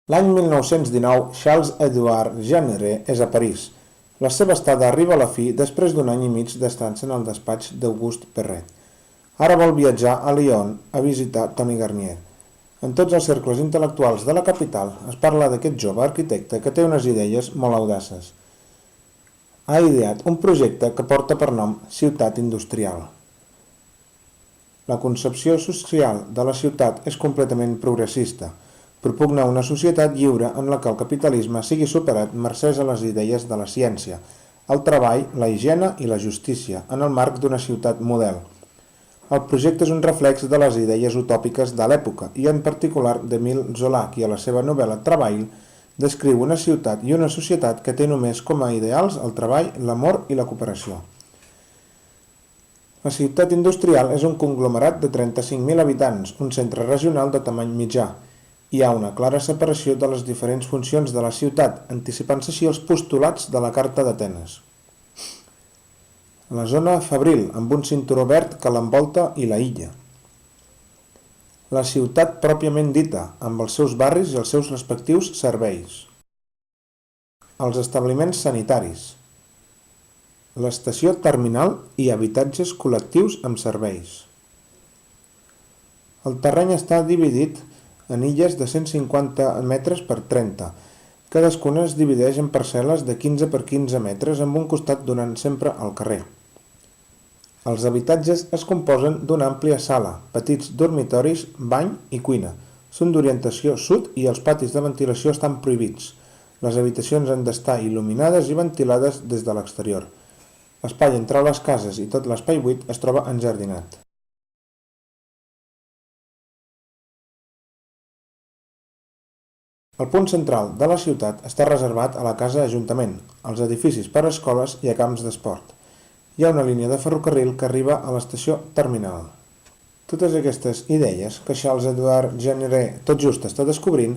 L'any 1919, Charles-Édouard Jeanneret és a París. La seva estada arriba a la fi després d'un any i mig d'estança en el despatx d'Auguste Perret. Ara vol viatjar a Lyon a visitar Tony Garnier. En tots els cercles intel·lectuals de la capital es parla d'aquest jove arquitecte que té unes idees molt audaces. Ha ideat un projecte que porta per nom Ciutat Industrial. La concepció social de la ciutat és completament progressista. Propugna una societat lliure en la que el capitalisme sigui superat mercès a les idees de la ciència, el treball, la higiene i la justícia, en el marc d'una ciutat model. El projecte és un reflex de les idees utòpiques de l'època i en particular d'Émile Zola, qui a la seva novel·la Travail descriu una ciutat i una societat que té només com a ideals el treball, l'amor i la cooperació. La ciutat industrial és un conglomerat de 35.000 habitants, un centre regional de tamany mitjà. Hi ha una clara separació de les diferents funcions de la ciutat, anticipant-se així els postulats de la Carta d'Atenes. La zona fabril, amb un cinturó verd que l'envolta i l'aïlla. La ciutat pròpiament dita, amb els seus barris i els seus respectius serveis. Els establiments sanitaris. L'estació terminal i habitatges col·lectius amb serveis. El terreny està dividit en illes de 150 metres per 30. Cadascuna es divideix en parcel·les de 15 per 15 metres amb un costat donant sempre al carrer. Els habitatges es composen d'una àmplia sala, petits dormitoris, bany i cuina. Són d'orientació sud i els patis de ventilació estan prohibits. Les habitacions han d'estar il·luminades i ventilades des de l'exterior. L'espai entre les cases i tot l'espai buit es troba enjardinat. El punt central de la ciutat està reservat a la Casa Ajuntament, als edificis per a escoles i a camps d'esport. Hi ha una línia de ferrocarril que arriba a l'estació terminal. Totes aquestes idees que Charles-Édouard Jeanneret tot just està descobrint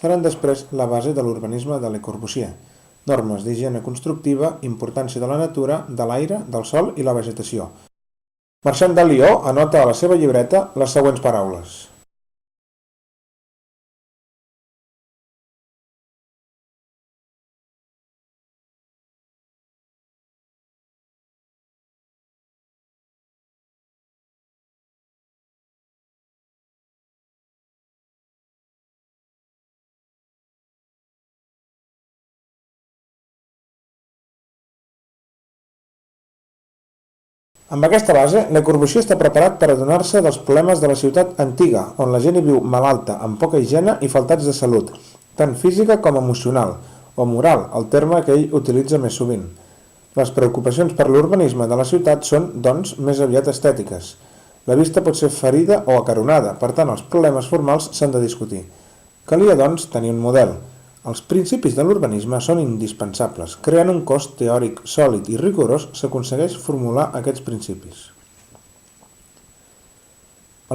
seran després la base de l'urbanisme de Le Corbusier. Normes d'higiene constructiva, importància de la natura, de l'aire, del sòl i la vegetació. Marchand de Lyon anota a la seva llibreta les següents paraules. Amb aquesta base, Le Corbusier està preparat per adonar-se dels problemes de la ciutat antiga, on la gent hi viu malalta, amb poca higiene i faltats de salut, tant física com emocional, o moral, el terme que ell utilitza més sovint. Les preocupacions per l'urbanisme de la ciutat són, doncs, més aviat estètiques. La vista pot ser ferida o acaronada, per tant, els problemes formals s'han de discutir. Calia, doncs, tenir un model. Els principis de l'urbanisme són indispensables. Creant un cos teòric sòlid i rigorós s'aconsegueix formular aquests principis.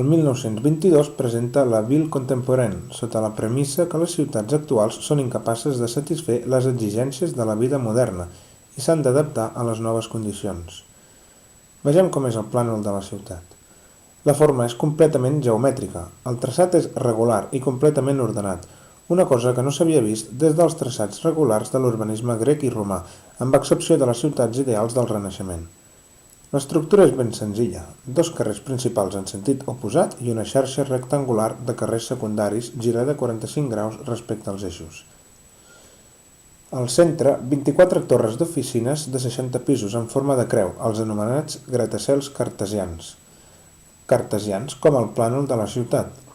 El 1922 presenta la Ville Contemporaine, sota la premissa que les ciutats actuals són incapaces de satisfer les exigències de la vida moderna i s'han d'adaptar a les noves condicions. Vegem com és el plànol de la ciutat. La forma és completament geomètrica, el traçat és regular i completament ordenat, una cosa que no s'havia vist des dels traçats regulars de l'urbanisme grec i romà, amb excepció de les ciutats ideals del Renaixement. L'estructura és ben senzilla, dos carrers principals en sentit oposat i una xarxa rectangular de carrers secundaris girada 45 graus respecte als eixos. Al centre, 24 torres d'oficines de 60 pisos en forma de creu, els anomenats gratacels cartesians. Cartesians com el plànol de la ciutat.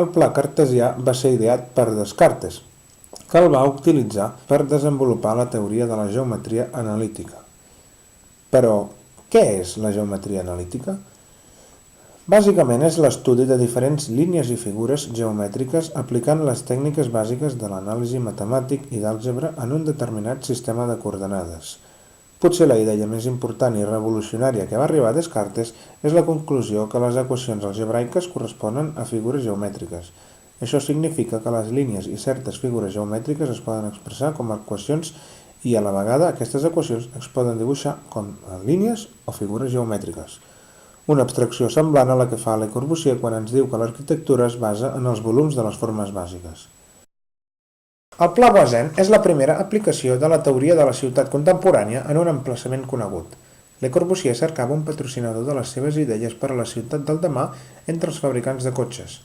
El pla cartesià va ser ideat per Descartes, que el va utilitzar per desenvolupar la teoria de la geometria analítica. Però, què és la geometria analítica? Bàsicament és l'estudi de diferents línies i figures geomètriques aplicant les tècniques bàsiques de l'anàlisi matemàtic i d'àlgebra en un determinat sistema de coordenades. Potser la idea més important i revolucionària que va arribar a Descartes és la conclusió que les equacions algebraiques corresponen a figures geomètriques. Això significa que les línies i certes figures geomètriques es poden expressar com a equacions i a la vegada aquestes equacions es poden dibuixar com a línies o figures geomètriques. Una abstracció semblant a la que fa Le Corbusier quan ens diu que l'arquitectura es basa en els volums de les formes bàsiques. El Pla Voisin és la primera aplicació de la teoria de la ciutat contemporània en un emplaçament conegut. Le Corbusier cercava un patrocinador de les seves idees per a la ciutat del demà entre els fabricants de cotxes,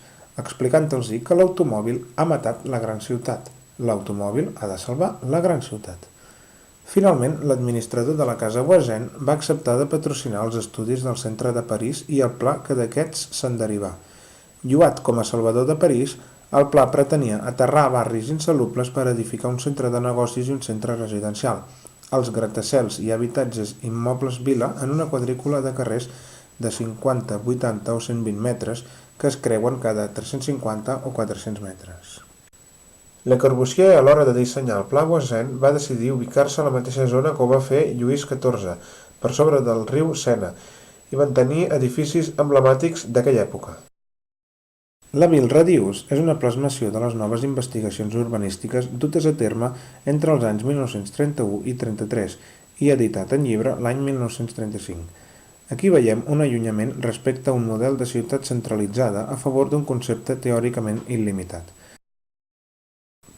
explicant-los que l'automòbil ha matat la gran ciutat. L'automòbil ha de salvar la gran ciutat. Finalment, l'administrador de la casa Voisin va acceptar de patrocinar els estudis del centre de París i el pla que d'aquests se'n derivà. Lloat com a salvador de París, el pla pretenia aterrar barris insalubles per edificar un centre de negocis i un centre residencial, els gratacels i habitatges immobles vila en una quadrícula de carrers de 50, 80 o 120 metres que es creuen cada 350 o 400 metres. Le Corbusier, a l'hora de dissenyar el Pla Voisin, va decidir ubicar-se a la mateixa zona que ho va fer Lluís XIV, per sobre del riu Sena, i mantenir edificis emblemàtics d'aquella època. La Ville Radius és una plasmació de les noves investigacions urbanístiques dutes a terme entre els anys 1931 i 33 i editat en llibre l'any 1935. Aquí veiem un allunyament respecte a un model de ciutat centralitzada a favor d'un concepte teòricament il·limitat.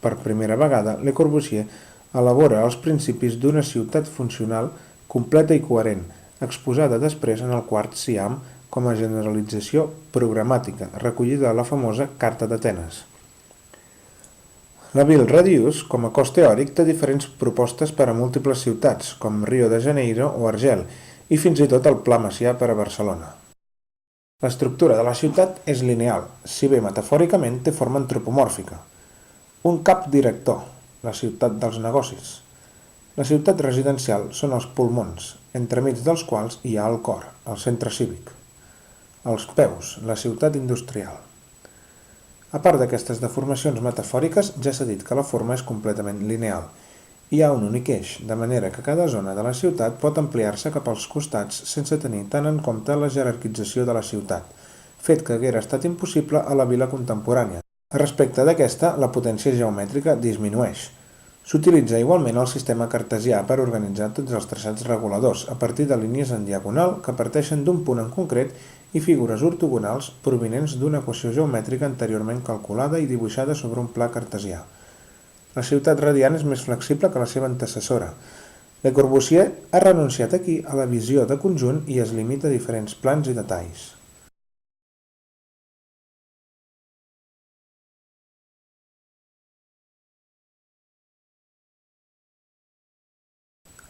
Per primera vegada, Le Corbusier elabora els principis d'una ciutat funcional completa i coherent, exposada després en el quart Siam com a generalització programàtica, recollida a la famosa Carta d'Atenes. La Ville Radius, com a cos teòric, té diferents propostes per a múltiples ciutats, com Rio de Janeiro o Argel, i fins i tot el Pla Macià per a Barcelona. L'estructura de la ciutat és lineal, si bé metafòricament té forma antropomòrfica. Un cap director, la ciutat dels negocis. La ciutat residencial són els pulmons, entremig dels quals hi ha el cor, el centre cívic. Els peus, la ciutat industrial. A part d'aquestes deformacions metafòriques, ja s'ha dit que la forma és completament lineal. Hi ha un únic eix, de manera que cada zona de la ciutat pot ampliar-se cap als costats sense tenir tant en compte la jerarquització de la ciutat, fet que haguera estat impossible a la vila contemporània. Respecte d'aquesta, la potència geomètrica disminueix. S'utilitza igualment el sistema cartesià per organitzar tots els traçats reguladors a partir de línies en diagonal que parteixen d'un punt en concret i figures ortogonals provinents d'una equació geomètrica anteriorment calculada i dibuixada sobre un pla cartesià. La ciutat radiant és més flexible que la seva antecessora. Le Corbusier ha renunciat aquí a la visió de conjunt i es limita a diferents plans i detalls.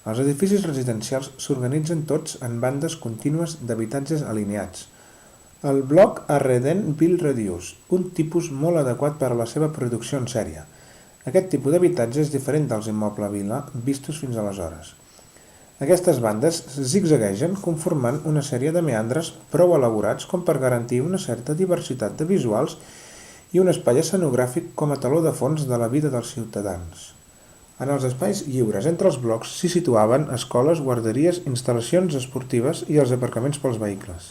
Els edificis residencials s'organitzen tots en bandes contínues d'habitatges alineats. El bloc Arreden Ville Radius, un tipus molt adequat per a la seva producció en sèrie. Aquest tipus d'habitatge és diferent dels immobles vila vistos fins aleshores. Aquestes bandes zigzaguegen conformant una sèrie de meandres prou elaborats com per garantir una certa diversitat de visuals i un espai escenogràfic com a teló de fons de la vida dels ciutadans. En els espais lliures entre els blocs s'hi situaven escoles, guarderies, instal·lacions esportives i els aparcaments pels vehicles.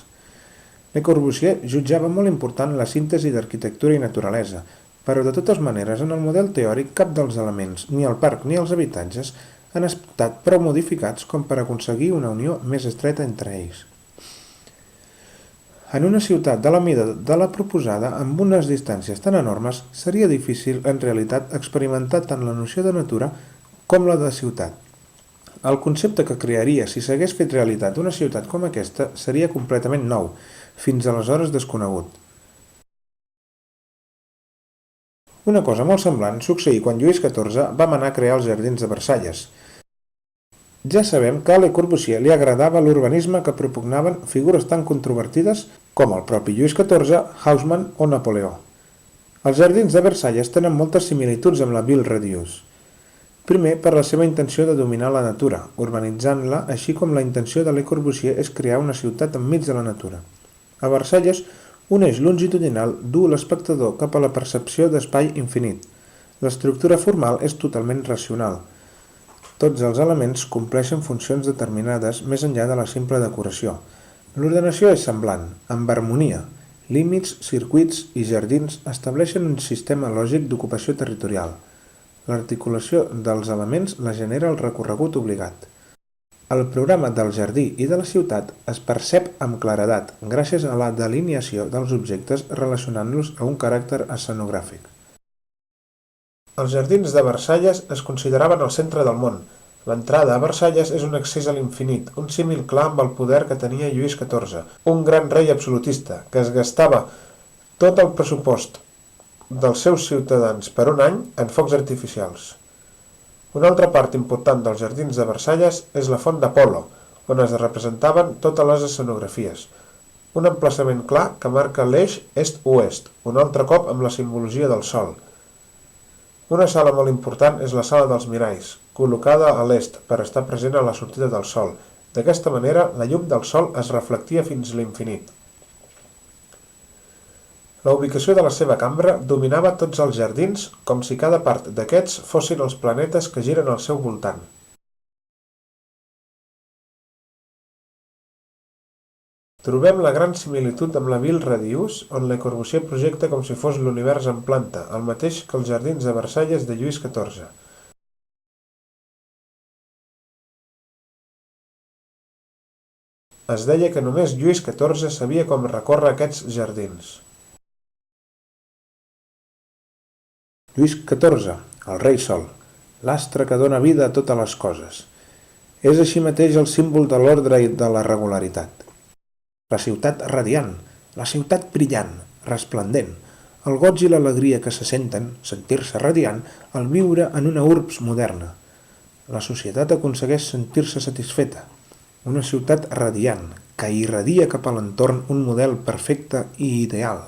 Le Corbusier jutjava molt important la síntesi d'arquitectura i naturalesa, però de totes maneres en el model teòric cap dels elements, ni el parc ni els habitatges, han estat prou modificats com per aconseguir una unió més estreta entre ells. En una ciutat de la mida de la proposada, amb unes distàncies tan enormes, seria difícil en realitat experimentar tant la noció de natura com la de ciutat. El concepte que crearia si s'hagués fet realitat una ciutat com aquesta seria completament nou, fins aleshores desconegut. Una cosa molt semblant succeí quan Lluís XIV va manar crear els jardins de Versalles. Ja sabem que a Le Corbusier li agradava l'urbanisme que propugnaven figures tan controvertides com el propi Lluís XIV, Haussmann o Napoleó. Els jardins de Versalles tenen moltes similituds amb la Ville Radius. Primer, per la seva intenció de dominar la natura, urbanitzant-la, així com la intenció de Le Corbusier és crear una ciutat enmig de la natura. A Versalles, un eix longitudinal duu l'espectador cap a la percepció d'espai infinit. L'estructura formal és totalment racional. Tots els elements compleixen funcions determinades més enllà de la simple decoració. L'ordenació és semblant, amb harmonia. Límits, circuits i jardins estableixen un sistema lògic d'ocupació territorial. L'articulació dels elements la genera el recorregut obligat. El programa del jardí i de la ciutat es percep amb claredat gràcies a la delineació dels objectes relacionant-los a un caràcter escenogràfic. Els jardins de Versalles es consideraven el centre del món. L'entrada a Versalles és un accés a l'infinit, un símil clar amb el poder que tenia Lluís XIV, un gran rei absolutista, que es gastava tot el pressupost dels seus ciutadans per un any en focs artificials. Una altra part important dels jardins de Versalles és la font d'Apol·lo, on es representaven totes les escenografies. Un emplaçament clar que marca l'eix est-oest, un altre cop amb la simbologia del sol. Una sala molt important és la sala dels miralls, col·locada a l'est per estar present a la sortida del sol. D'aquesta manera, la llum del sol es reflectia fins a l'infinit. La ubicació de la seva cambra dominava tots els jardins com si cada part d'aquests fossin els planetes que giren al seu voltant. Trobem la gran similitud amb la Ville Radius, on Le Corbusier projecta com si fos l'univers en planta, el mateix que els jardins de Versalles de Lluís XIV. Es deia que només Lluís XIV sabia com recórrer aquests jardins. Lluís XIV, el rei sol, l'astre que dóna vida a totes les coses. És així mateix el símbol de l'ordre i de la regularitat. La ciutat radiant, la ciutat brillant, resplendent, el goig i l'alegria que se senten, sentir-se radiant, al viure en una urbs moderna. La societat aconsegueix sentir-se satisfeta. Una ciutat radiant, que irradia cap a l'entorn un model perfecte i ideal.